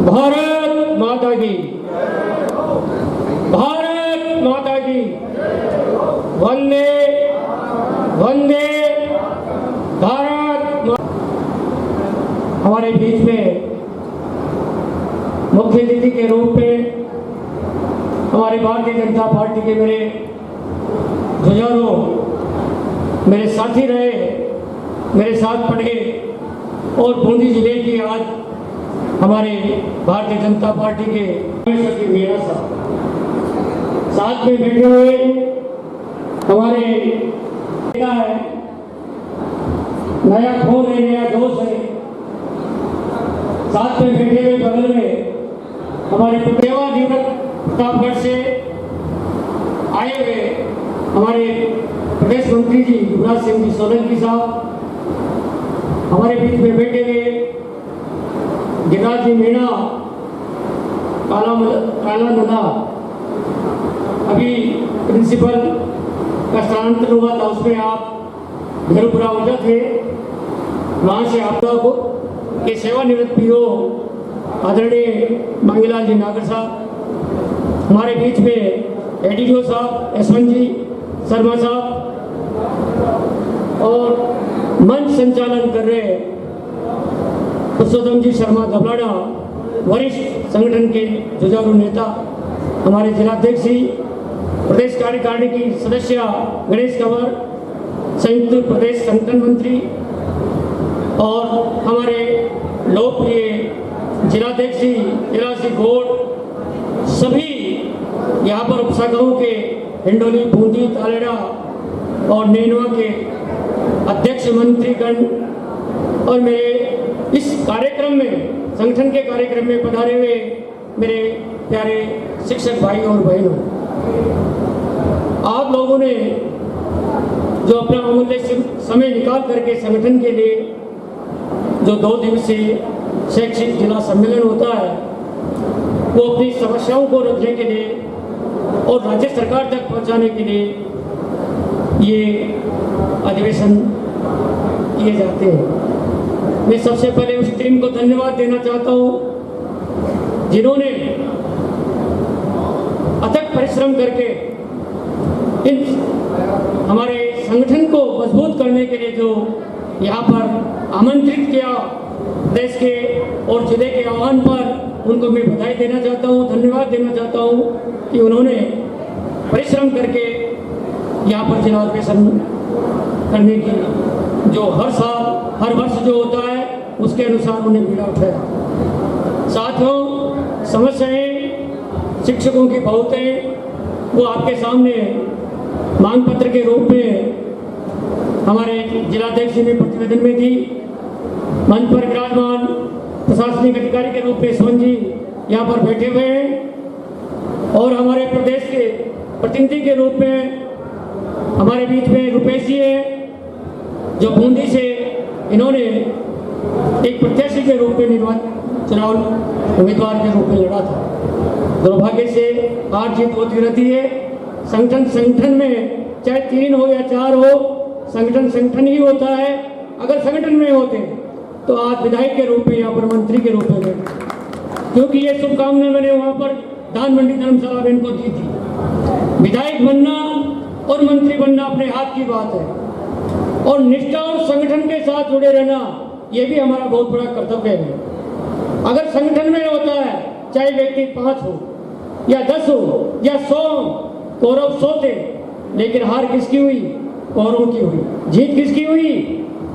भारत माता की, भारत माता की, वंदे वंदे भारत। हमारे बीच में मुख्य अतिथि के रूप में हमारे भारतीय जनता पार्टी के मेरे ध्वजारों, मेरे साथी रहे, मेरे साथ पढ़े और बूंदी जिले की आज हमारे भारतीय जनता पार्टी के मीरा साथ में बैठे हुए हमारे नेता है, नया खून है, नया जोश है। साथ में बैठे हुए बगल में हमारे सेवानिवृत्त प्रतापगढ़ से आए हुए हमारे प्रदेश मंत्री जी युवराज सिंह जी सोलंकी साहब, हमारे बीच में बैठे हुए गिरिराज जी मीणा, काला नुला, अभी प्रिंसिपल का स्थानांतरण हुआ था, उसमें आप घेरुपुरा उठा थे, वहाँ से आप लोगों के सेवानिवृत्त पीओ आदरणीय मांगीलाल जी नागर साहब, हमारे बीच में एडीओ साहब यशवंत जी शर्मा साहब, और मंच संचालन कर रहे पुरुषोत्तम जी शर्मा दबलाड़ा, वरिष्ठ संगठन के जुझारू नेता, हमारे जिलाध्यक्ष जी, प्रदेश कार्यकारिणी की सदस्य गणेश कंवर, संयुक्त प्रदेश संगठन मंत्री और हमारे लोकप्रिय जिलाध्यक्ष जी, जिला श्री घोड़, सभी यहाँ पर उपशाखाओं के हिंडोली, बूंदी, तालेड़ा और नैनवा के अध्यक्ष मंत्रीगण और मेरे इस कार्यक्रम में, संगठन के कार्यक्रम में पधारे हुए मेरे प्यारे शिक्षक भाई और बहनों, आप लोगों ने जो अपना अमूल्य समय निकाल करके संगठन के लिए जो 2 दिवसीय शैक्षिक जिला सम्मेलन होता है, वो अपनी समस्याओं को रखने के लिए और राज्य सरकार तक पहुंचाने के लिए ये अधिवेशन किए जाते हैं। मैं सबसे पहले उस टीम को धन्यवाद देना चाहता हूँ जिन्होंने अथक परिश्रम करके इन हमारे संगठन को मजबूत करने के लिए जो यहाँ पर आमंत्रित किया, देश के और जिले के आह्वान पर उनको मैं बधाई देना चाहता हूँ, धन्यवाद देना चाहता हूँ कि उन्होंने परिश्रम करके यहाँ पर जिला अधिवेशन करने की जो हर वर्ष जो होता है उसके अनुसार उन्हें बीड़ा उठाया। साथियों, समस्याएं शिक्षकों की बहुत हैं, वो आपके सामने मांग पत्र के रूप में हमारे जिलाध्यक्ष जी ने प्रतिवेदन में दी। मंच पर विराजमान प्रशासनिक अधिकारी के रूप में यशवंत जी यहाँ पर बैठे हुए हैं और हमारे प्रदेश के प्रतिनिधि के रूप में हमारे बीच में रुपेश जी है, जो बूंदी से इन्होंने एक प्रत्याशी के रूप में चुनाव उम्मीदवार के रूप में लड़ा था। दुर्भाग्य से हार जीत होती रहती है। संगठन में चाहे 3 हो या 4 हो, संगठन ही होता है। अगर संगठन में होते तो आज विधायक के रूप में या पर मंत्री के रूप में बैठे, क्योंकि ये शुभकामनाएं मैंने वहाँ पर दान मंडी धर्मशाला में इनको दी थी। विधायक बनना और मंत्री बनना अपने हाथ की बात है, और निष्ठा और संगठन के साथ जुड़े रहना ये भी हमारा बहुत बड़ा कर्तव्य है। अगर संगठन में होता है, चाहे व्यक्ति 5 हो या 10 हो या 100, कौरव 100 थे, लेकिन हार किसकी हुई? कौरवों की हुई। जीत किसकी हुई?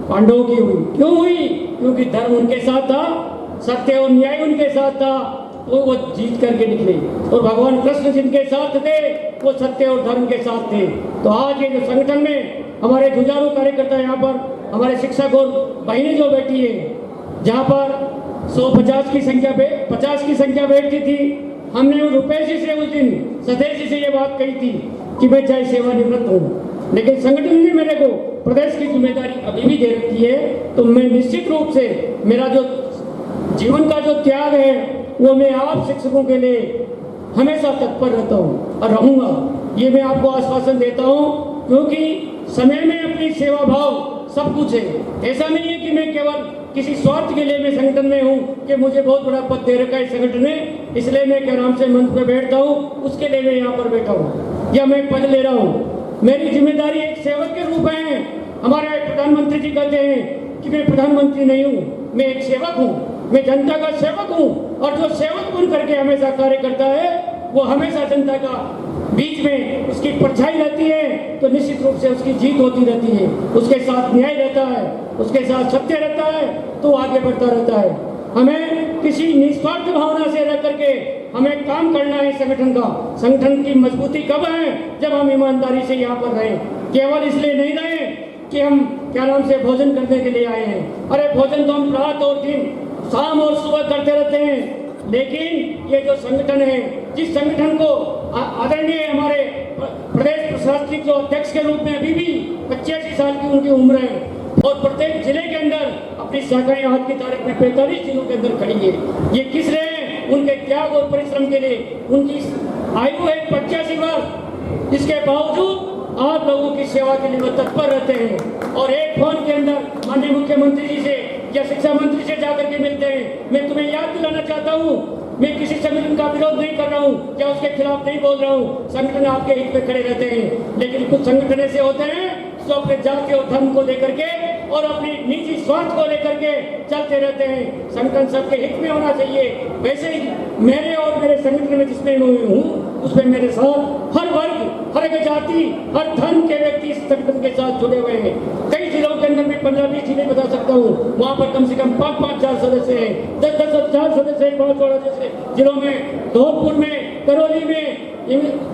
पांडवों की हुई। क्यों हुई? क्योंकि धर्म उनके साथ था, सत्य और न्याय उनके साथ था, तो वो जीत करके निकले। और भगवान कृष्ण जिनके साथ थे वो सत्य और धर्म के साथ थे। तो आज ये जो संगठन में हमारे जुझारू कार्यकर्ता यहाँ पर हमारे शिक्षक और बहनें जो बैठी है, जहाँ पर 150 की संख्या पे 50 की संख्या बैठती थी, हमने रुपेश जी से उस दिन सतेश जी से ये बात कही थी कि मैं चाहे सेवानिवृत्त हूँ, लेकिन संगठन ने मेरे को प्रदेश की जिम्मेदारी अभी भी दे रखी है, तो मैं निश्चित रूप से मेरा जो जीवन का जो त्याग है वो मैं आप शिक्षकों के लिए हमेशा तत्पर रहता हूँ और रहूँगा। ये मैं आपको आश्वासन देता हूँ, क्योंकि समय में अपनी सेवा भाव सब कुछ है। ऐसा नहीं है कि मैं केवल किसी स्वार्थ के लिए मैं संगठन में हूँ कि मुझे बहुत बड़ा पद दे रखा है संगठन ने, इसलिए मैं क्या नाम से मंच पे बैठता हूँ, उसके लिए मैं यहाँ पर बैठा हूँ या मैं पद ले रहा हूँ। मेरी जिम्मेदारी एक सेवक के रूप में। हमारे प्रधानमंत्री जी कहते हैं कि मैं प्रधानमंत्री नहीं हूँ, मैं एक सेवक हूँ, मैं जनता का सेवक हूँ। और जो सेवक बन करके हमेशा कार्य करता है वो हमेशा जनता का बीच में उसकी परछाई रहती है, तो निश्चित रूप से उसकी जीत होती रहती है। उसके साथ न्याय रहता है, उसके साथ सत्य रहता है, तो आगे बढ़ता रहता है। हमें किसी निस्वार्थ भावना से रह करके हमें काम करना है संगठन का। संगठन की मजबूती कब है? जब हम ईमानदारी से यहाँ पर रहें। केवल इसलिए नहीं रहे कि हम क्या नाम से भोजन करने के लिए आए हैं। अरे भोजन तो हम रात और दिन, शाम और सुबह करते रहते हैं, लेकिन ये जो संगठन है, जिस संगठन को आदरणीय हमारे प्रदेश प्रशासनिक जो अध्यक्ष के रूप में अभी भी 85 साल की उनकी उम्र है और प्रत्येक जिले के अंदर अपनी शाखाएं आज की तारीख में 45 जिलों के अंदर खड़ी है। ये किस रहे हैं? उनके त्याग और परिश्रम के लिए। उनकी आयु है 85 वर्ष, इसके बावजूद आप लोगों की सेवा के लिए वो तत्पर रहते हैं और एक फोन के अंदर माननीय मुख्यमंत्री जी से या शिक्षा मंत्री से जाकर के मिलते हैं। मैं तुम्हें याद दिलाना चाहता हूँ, मैं किसी संगठन का विरोध नहीं कर रहा हूँ या उसके खिलाफ नहीं बोल रहा हूँ, संगठन आपके हित में खड़े रहते हैं, लेकिन कुछ संगठन ऐसे होते हैं जो अपने जाति और धर्म को लेकर के और अपनी निजी स्वार्थ को लेकर के चलते रहते हैं। संगठन सबके हित में होना चाहिए। वैसे ही मेरे और मेरे संगठन में जिसमें मैं हूँ उसमें मेरे साथ हर वर्ग, हर जाति, हर धर्म के व्यक्ति इस संगठन के साथ जुड़े हुए हैं। कई जिलों के अंदर मैं 15-20 जिले बता सकता हूँ, वहाँ पर कम से कम 5-5 सदस्य हैं, 10-10 सदस्य हैं, 5-16 जैसे जिलों में, धौलपुर में, करौली में,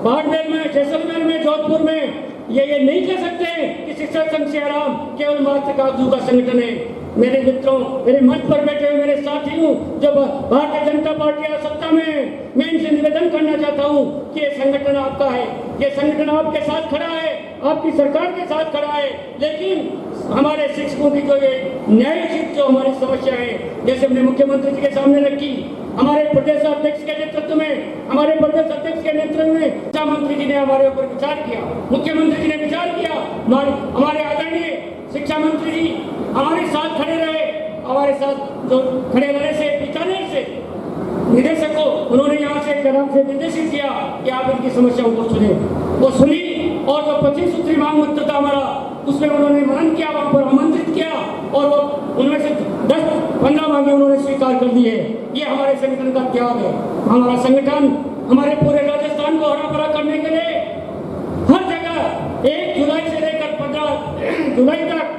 बाड़मेर में, जैसलमेर में, जोधपुर में। ये नहीं कह सकते कि शिक्षक संघ सियाराम केवल मात्र कागजू का संगठन है। मेरे मित्रों, मेरे मंच पर बैठे हुए मेरे साथियों, जब भारतीय जनता पार्टी सत्ता में, मैं इनसे निवेदन करना चाहता हूं कि ये संगठन आपका है, ये संगठन आपके साथ खड़ा है, आपकी सरकार के साथ खड़ा है, लेकिन हमारे शिक्षकों की जो ये न्यायोचित जो हमारी समस्या है, जैसे हमने मुख्यमंत्री जी के सामने रखी, हमारे प्रदेश अध्यक्ष के नेतृत्व में, हमारे प्रदेश अध्यक्ष के नेतृत्व में शिक्षा मंत्री जी ने हमारे ऊपर विचार किया, मुख्यमंत्री जी ने विचार किया, हमारे आदरणीय शिक्षा मंत्री जी हमारे साथ खड़े रहे, हमारे साथ जो खड़े रहने से बीकानेर से निदेशक को उन्होंने यहाँ से आराम से निर्देशित किया कि आप इनकी समस्याओं को सुने। वो सुनी और जो 25 सूत्री मांग पत्र था हमारा, उसमें उन्होंने मनन किया, वहाँ पर आमंत्रित किया और वो उनमें से 10-15 मांगे उन्होंने स्वीकार कर दी है। ये हमारे संगठन का त्याग है। हमारा संगठन हमारे पूरे राजस्थान को हरा भरा करने के लिए हर जगह 1 जुलाई से लेकर 15 जुलाई तक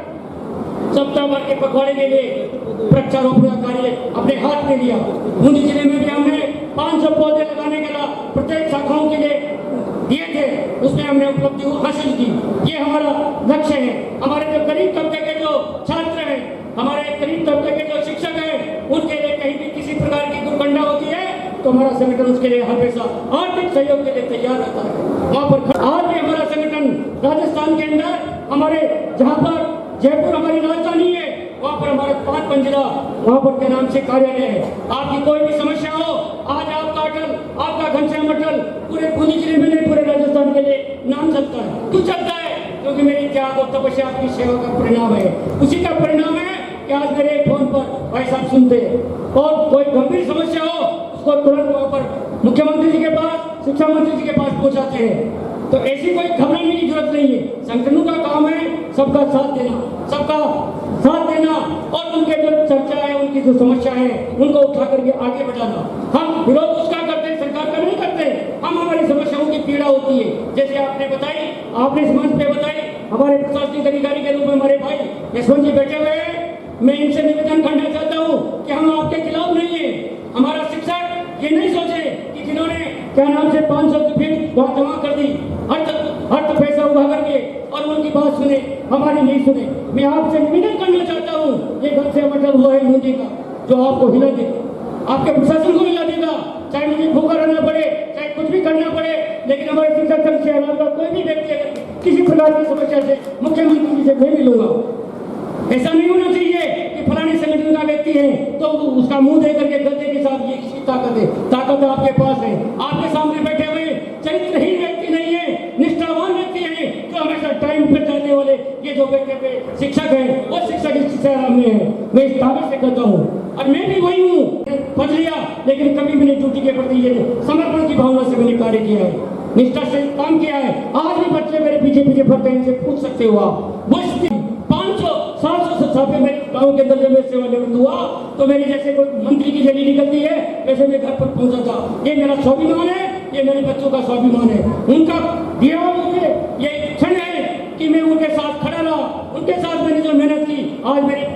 सप्ताह भर के पखवाड़े के लिए वृक्षारोपण का कार्य अपने हाथ में लिया। बूंदी जिले में भी हमने 500 पौधे लगाने के लिए प्रत्येक शाखाओं के लिए दिए थे, उसमें हमने उपलब्धि हासिल की। ये हमारा लक्ष्य है। हमारे जो गरीब तबके के जो छात्र हैं, हमारे गरीब तबके के जो शिक्षक हैं, उनके लिए कहीं भी किसी प्रकार की दुर्घटना होती है तो हमारा संगठन उसके लिए हमेशा आर्थिक सहयोग के लिए तैयार रहता है। वहाँ पर आज भी हमारा संगठन राजस्थान के अंदर हमारे जहाँ पर जयपुर हमारी राजधानी है, वहाँ पर हमारा 5 मंजिला वहाँ पर के नाम से कार्यालय है। आपकी कोई भी समस्या हो, आज आपका अटल, आपका घनश्याम अटल पूरे बूंदी जिले में नहीं, पूरे राजस्थान के लिए नाम चलता है। क्यों चलता है? क्योंकि मेरी त्याग और तपस्या आपकी सेवा का परिणाम है। उसी का परिणाम है कि आज मेरे फोन पर भाई साहब सुनते हैं और कोई गंभीर समस्या हो उसको तुरंत वहाँ पर मुख्यमंत्री जी के पास, शिक्षा मंत्री जी के पास पहुँचाते हैं। तो ऐसी कोई घबराने की जरूरत नहीं है। संगठनों का काम है सबका साथ देना, सबका साथ देना और उनके जो चर्चा है, उनकी जो समस्या है, उनको उठा करके आगे बढ़ाना। हम विरोध उसका करते हैं, सरकार का नहीं करते। हम हमारी समस्याओं की पीड़ा होती है, जैसे आपने बताई, आपने इस मंच पे बताई, हमारे प्रशासनिक अधिकारी के रूप में हमारे भाई यशवंत जी बैठे हुए हैं। मैं इनसे निवेदन करना चाहता हूँ कि हम आपके खिलाफ नहीं है। हमारा शिक्षक ये नहीं सोचे कि जिन्होंने क्या नाम से 500 फीट वहाँ जमा कर दी, हर पैसा उठा करके और उनकी बात सुने, हमारी नहीं सुने। मैं आपसे निवेदन करना चाहता हूँ, ये घनश्याम अटल हुआ है बूंदी का, जो आपको हिला देगा, आपके प्रशासन को हिला देगा, चाहे मुझे भूखा रहना पड़े, चाहे कुछ भी करना पड़े। लेकिन हमारे शिक्षक संघ से अलावा कोई भी व्यक्ति अगर किसी प्रकार की समस्या से मुख्यमंत्री जी से मैं मिलूंगा। ऐसा नहीं होना चाहिए कि फलाने संगठन का व्यक्ति है तो उसका मुंह दे करके गद्दे के साथ ये किसकी ताकत है? ताकत आपके पास है। आपके सामने बैठे हुए चरित्रहीन व्यक्ति नहीं है, निष्ठावान व्यक्ति है, जो हमेशा टाइम पे चलने वाले ये जो बैठे हुए शिक्षक है, वो शिक्षक इस सियाराम में है। मैं इस दावे से कहता हूँ और मैं भी वही हूँ, पढ़ लिया लेकिन कभी मैंने ड्यूटी के प्रति ये समर्पण की भावना से मैंने कार्य किया है, निष्ठा से काम किया है। आज भी बच्चे मेरे पीछे पीछे पड़ते हैं, इनसे पूछ सकते हो आप। वो 500-700 साफे मेरे गाँव के अंदर जब मैं सेवानिवृत्त हुआ तो मेरी जैसे कोई मंत्री की रैली निकलती है वैसे मैं घर पर पहुंचा था। ये मेरा स्वाभिमान है, ये मेरे बच्चों का स्वाभिमान है। उनका दिया मुझे ये क्षण है कि मैं उनके साथ खड़ा रहा, उनके साथ मैंने जो मेहनत की। आज मेरे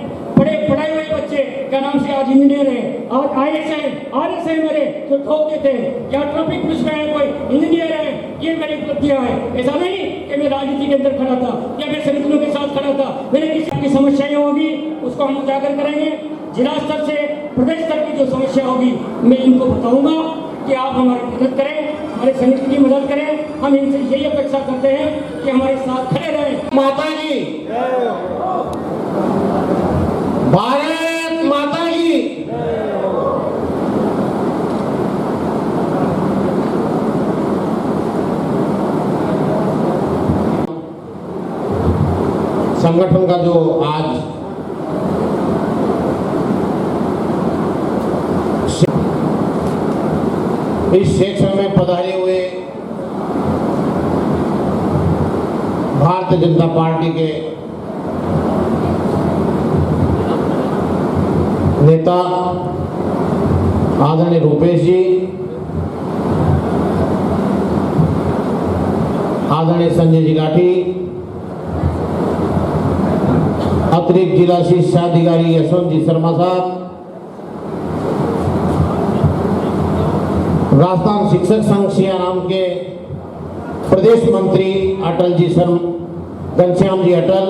पढ़ाए हुए बच्चे क्या नाम से आज इंजीनियर है, आज IAS है, RS है, मेरे जो ठोकते थे या ट्रैफिक पुलिस में है, कोई इंजीनियर है। ये मेरी उपलब्धियां है। ऐसा नहीं कि मैं राजनीति के अंदर खड़ा था या मैं संगठनों के साथ खड़ा था। मेरे किसी की समस्याएं होगी उसको हम उजागर करेंगे। जिला स्तर से प्रदेश स्तर की जो समस्या होगी मैं इनको बताऊंगा कि आप हमारी मदद करें। हमारे संगठन की मदद करें। हम इनसे यही अपेक्षा करते हैं कि हमारे साथ खड़े रहें। माता की भारत माता की। संगठन का जो आज इस सेक्शन में पधारे हुए भारतीय जनता पार्टी के नेता आदरणीय रूपेश जी, आदरणीय संजय जी गाठी, अतिरिक्त जिला शिक्षा अधिकारी यशवंत जी शर्मा साहब, राजस्थान शिक्षक संघ सियाराम के प्रदेश मंत्री अटल जी घनश्याम जी अटल,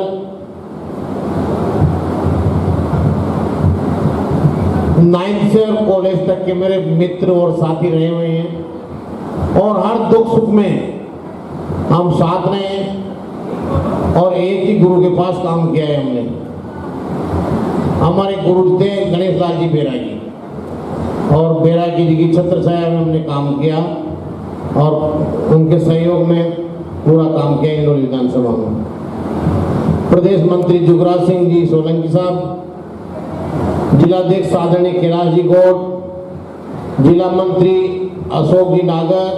नाइन्थ से और कॉलेज तक के मेरे मित्र और साथी रहे हुए हैं और हर दुख सुख में हम साथ रहे हैं और एक ही गुरु के पास काम किया है हमने। हमारे गुरु थे गणेश लाल जी बैरागी और बैरागी जी की छत्र छाया में हमने काम किया और उनके सहयोग में पूरा काम किया इंदौर विधानसभा में। प्रदेश मंत्री जुगराज सिंह जी सोलंकी साहब, जिलाध्यक्ष आदरणीय कैलाश जी गौड़, जिला मंत्री अशोक जी नागर,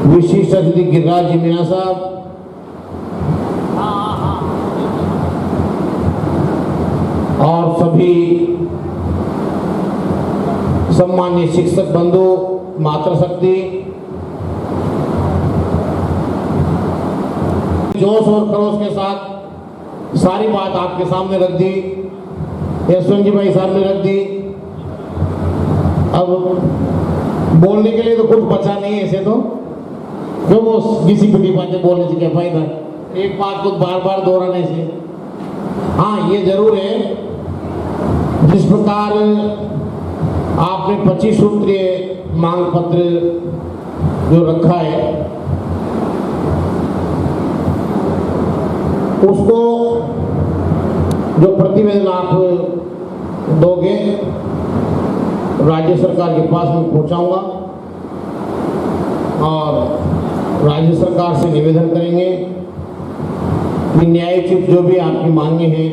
विशिष्ट अतिथि गिरिराज जी मीना साहब, और सभी सम्मानीय शिक्षक बंधु, मातृशक्ति, जोश और खरोश के साथ सारी बात आपके सामने रख दी, यशवंत जी भाई सामने रख दी। अब बोलने के लिए तो कुछ बचा नहीं है ऐसे तो, क्यों वो किसी पिटी बातें बोलने से क्या फायदा, एक बात को बार बार दोहराने से। हाँ, ये जरूर है जिस प्रकार आपने 25 सूत्रीय मांग पत्र जो रखा है उसको जो प्रतिवेदन आप दोगे राज्य सरकार के पास मैं पहुंचाऊंगा और राज्य सरकार से निवेदन करेंगे कि न्यायोचित जो भी आपकी मांगे हैं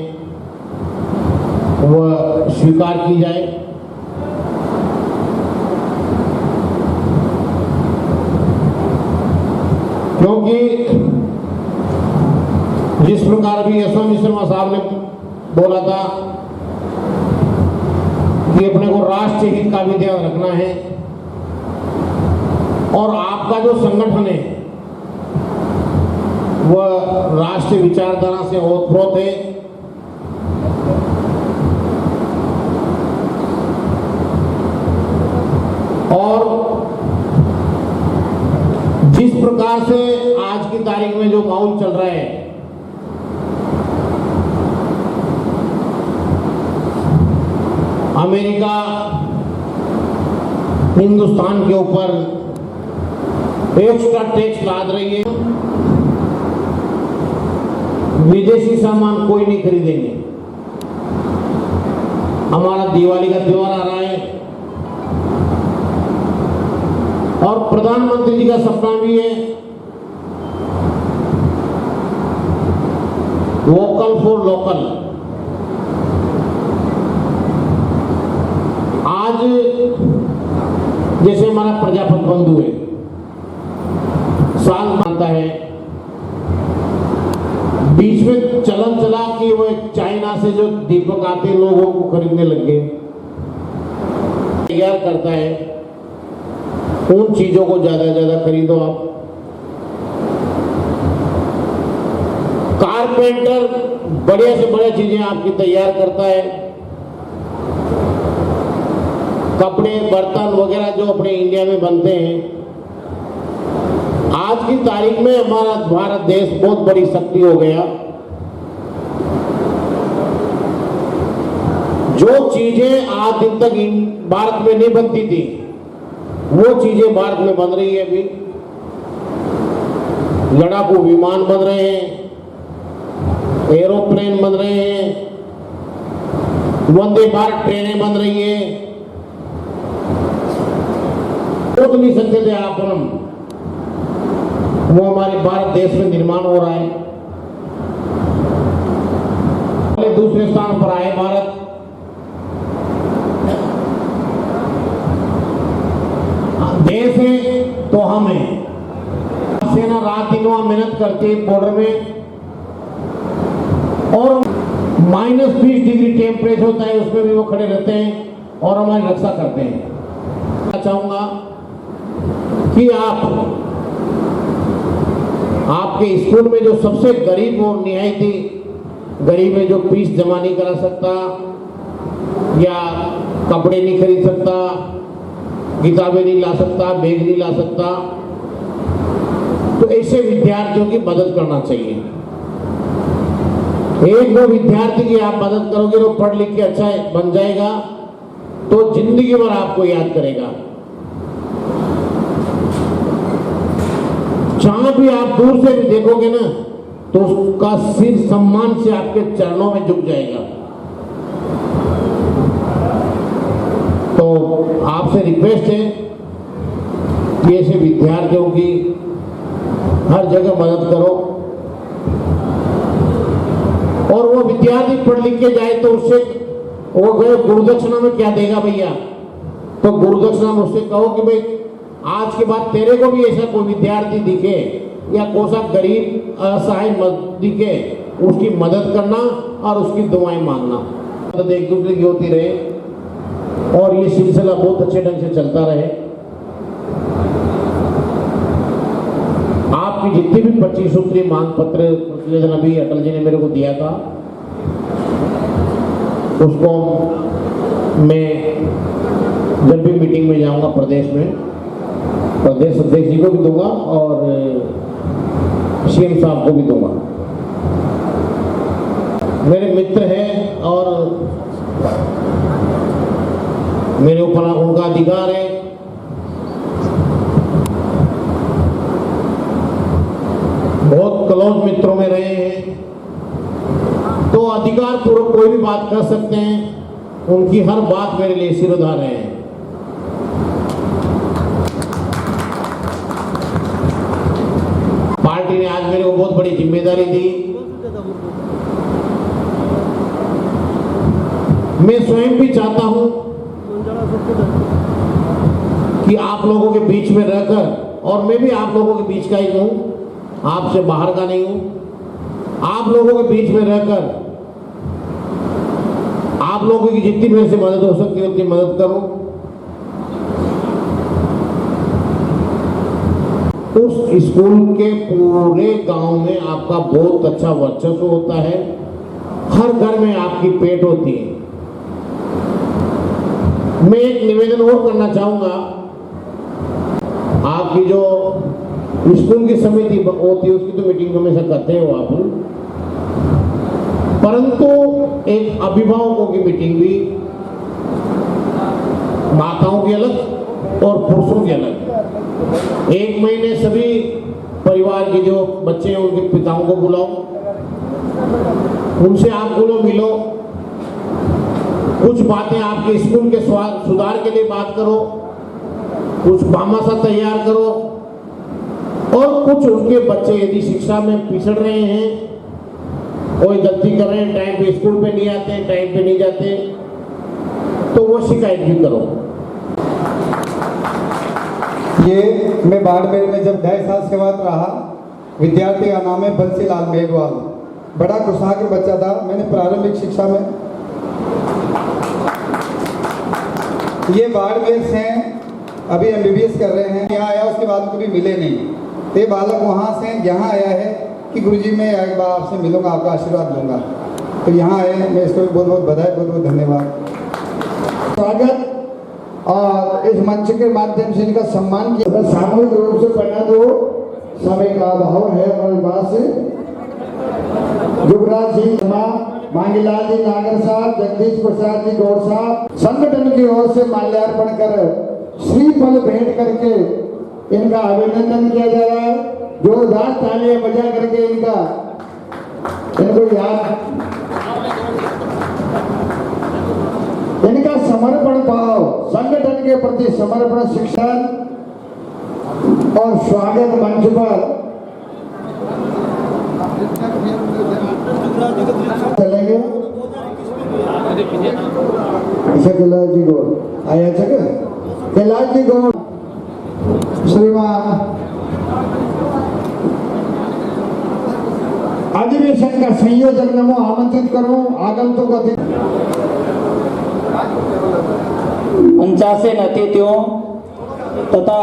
वह स्वीकार की जाए। क्योंकि जिस प्रकार अभी यशवंत शर्मा साहब ने बोला था कि अपने को राष्ट्रीय हित का भी ध्यान रखना है और आपका जो संगठन है वह राष्ट्रीय विचारधारा से ओतप्रोत है। और जिस प्रकार से आज की तारीख में जो माहौल चल रहा है, अमेरिका हिंदुस्तान के ऊपर एक्स्ट्रा टैक्स लाद रही है, विदेशी सामान कोई नहीं खरीदेंगे। हमारा दिवाली का त्योहार आ रहा है और प्रधानमंत्री जी का सपना भी है वोकल फॉर लोकल। आज जैसे हमारा प्रजापति बंधु है, साल मानता है, बीच में चलन चला कि वो चाइना से जो दीपक आते लोगों को खरीदने लग गए, तैयार करता है उन चीजों को ज्यादा ज्यादा खरीदो आप। कारपेंटर बढ़िया से बढ़िया चीजें आपकी तैयार करता है, कपड़े बर्तन वगैरह जो अपने इंडिया में बनते हैं। आज की तारीख में हमारा भारत देश बहुत बड़ी शक्ति हो गया। जो चीजें आज दिन तक भारत में नहीं बनती थी वो चीजें भारत में बन रही है अभी। लड़ाकू विमान बन रहे हैं, एरोप्लेन बन रहे हैं, वंदे भारत ट्रेनें बन रही हैं। सोच नहीं सकते थे आप हम, वो हमारे भारत देश में निर्माण हो रहा है। पहले दूसरे स्थान पर आए भारत। देश है तो हम हैं। सेना रात दिन वहां मेहनत करती है बॉर्डर में, और -20 डिग्री टेम्परेचर होता है, उसमें भी वो खड़े रहते हैं और हमारी रक्षा करते हैं। मैं चाहूंगा कि आपके स्कूल में जो सबसे गरीब और निहायती गरीब है, जो फीस जमा नहीं करा सकता या कपड़े नहीं खरीद सकता, किताबें नहीं ला सकता, बैग नहीं ला सकता, तो ऐसे विद्यार्थियों की मदद करना चाहिए। एक दो विद्यार्थी की आप मदद करोगे तो पढ़ लिख के अच्छा बन जाएगा, तो जिंदगी भर आपको याद करेगा। जहां भी आप दूर से भी देखोगे ना, तो उसका सिर सम्मान से आपके चरणों में झुक जाएगा। तो आपसे रिक्वेस्ट है कि ऐसे विद्यार्थियों की हर जगह मदद करो, और वो विद्यार्थी पढ़ लिख के जाए तो उससे वो गए गुरुदक्षिणा में क्या देगा भैया, तो गुरुदक्षिणा में उससे कहो कि भाई आज के बाद तेरे को भी ऐसा कोई विद्यार्थी दिखे या कोई सा गरीब असहाय दिखे, उसकी मदद करना और उसकी दुआएं मांगना, मदद एक दूसरे की होती रहे और ये सिलसिला बहुत अच्छे ढंग से चलता रहे। आपकी जितनी भी 25 सूत्री मांग पत्र अभी अटल जी ने मेरे को दिया था, उसको मैं जब भी मीटिंग में जाऊंगा प्रदेश में, प्रदेश अध्यक्ष जी को भी दूंगा और सीएम साहब को भी दूंगा। मेरे मित्र हैं और मेरे ऊपर उनका अधिकार है। बहुत क्लोज मित्रों में रहे हैं, तो अधिकार पूर्वक कोई भी बात कर सकते हैं। उनकी हर बात मेरे लिए सिरदार है। पार्टी ने आज मेरे को बहुत बड़ी जिम्मेदारी दी। मैं स्वयं भी चाहता हूं कि आप लोगों के बीच में रहकर, और मैं भी आप लोगों के बीच का ही हूं, आपसे बाहर का नहीं हूं, आप लोगों के बीच में रहकर आप लोगों की जितनी मेरे से मदद हो सकती है उतनी मदद करूं। उस स्कूल के पूरे गांव में आपका बहुत अच्छा वर्चस्व होता है, हर घर में आपकी पेट होती है। मैं एक निवेदन और करना चाहूंगा, आपकी जो स्कूल की समिति होती है उसकी तो मीटिंग हमेशा करते हो आप, परंतु एक अभिभावकों की मीटिंग भी, माताओं की अलग और पुरुषों की अलग, 1 महीने सभी परिवार के जो बच्चे हैं उनके पिताओं को बुलाओ, उनसे आप बोलो मिलो, कुछ बातें आपके स्कूल के सुधार के लिए बात करो, कुछ भामाशाह तैयार करो, और कुछ उनके बच्चे यदि शिक्षा में पिछड़ रहे हैं, कोई गलती कर रहे हैं, टाइम पे स्कूल पे नहीं आते, टाइम पे नहीं जाते, तो वो शिकायत भी करो। ये मैं बाड़मेर में जब 2.5 साल सेवा रहा, विद्यार्थी का नाम है बंसीलाल मेघवाल, बड़ा खुशहाल का बच्चा था। मैंने प्रारंभिक शिक्षा में, ये बाड़मेर से अभी MBBS कर रहे हैं, यहाँ आया उसके बाद कभी मिले नहीं, ये बालक वहाँ से यहाँ आया है कि गुरुजी मैं एक बार आपसे मिलूंगा, आपका आशीर्वाद लूंगा, तो यहाँ आए। मैं इसको भी बहुत बहुत बधाई, बहुत बहुत धन्यवाद, स्वागत, और इस मंच के माध्यम से इनका सम्मान किया। सामूहिक रूप से पढ़ना तो समय का अभाव है हमारे पास। युवराज सिंह शर्मा, मांगीलाल जी नागर साहब, जगदीश प्रसाद जी गौड़ साहब, संगठन की ओर से माल्यार्पण कर श्रीफल भेंट करके इनका अभिनंदन किया जा रहा है। जोरदार तालियां बजा करके इनको याद, इनका समर्पण भाव, संगठन के प्रति समर्पण, शिक्षण और स्वागत मंच पर चलेंगे। कैलाश जी गौड़ आया जगह, कैलाश जी गौड़ श्रीमान अधिवेशन का संयोजक नमो आमंत्रित करूं आगंतुक अतिथि 49 अतिथियों तथा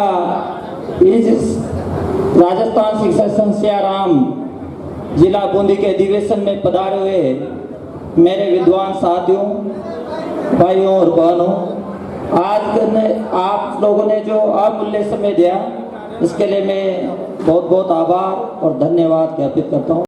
इस राजस्थान शिक्षक संघ सियाराम जिला बूंदी के अधिवेशन में पधारे हुए मेरे विद्वान साथियों, भाइयों और बहनों, आज आप लोगों ने जो अमूल्य समय दिया इसके लिए मैं बहुत बहुत आभार और धन्यवाद ज्ञापित करता हूँ।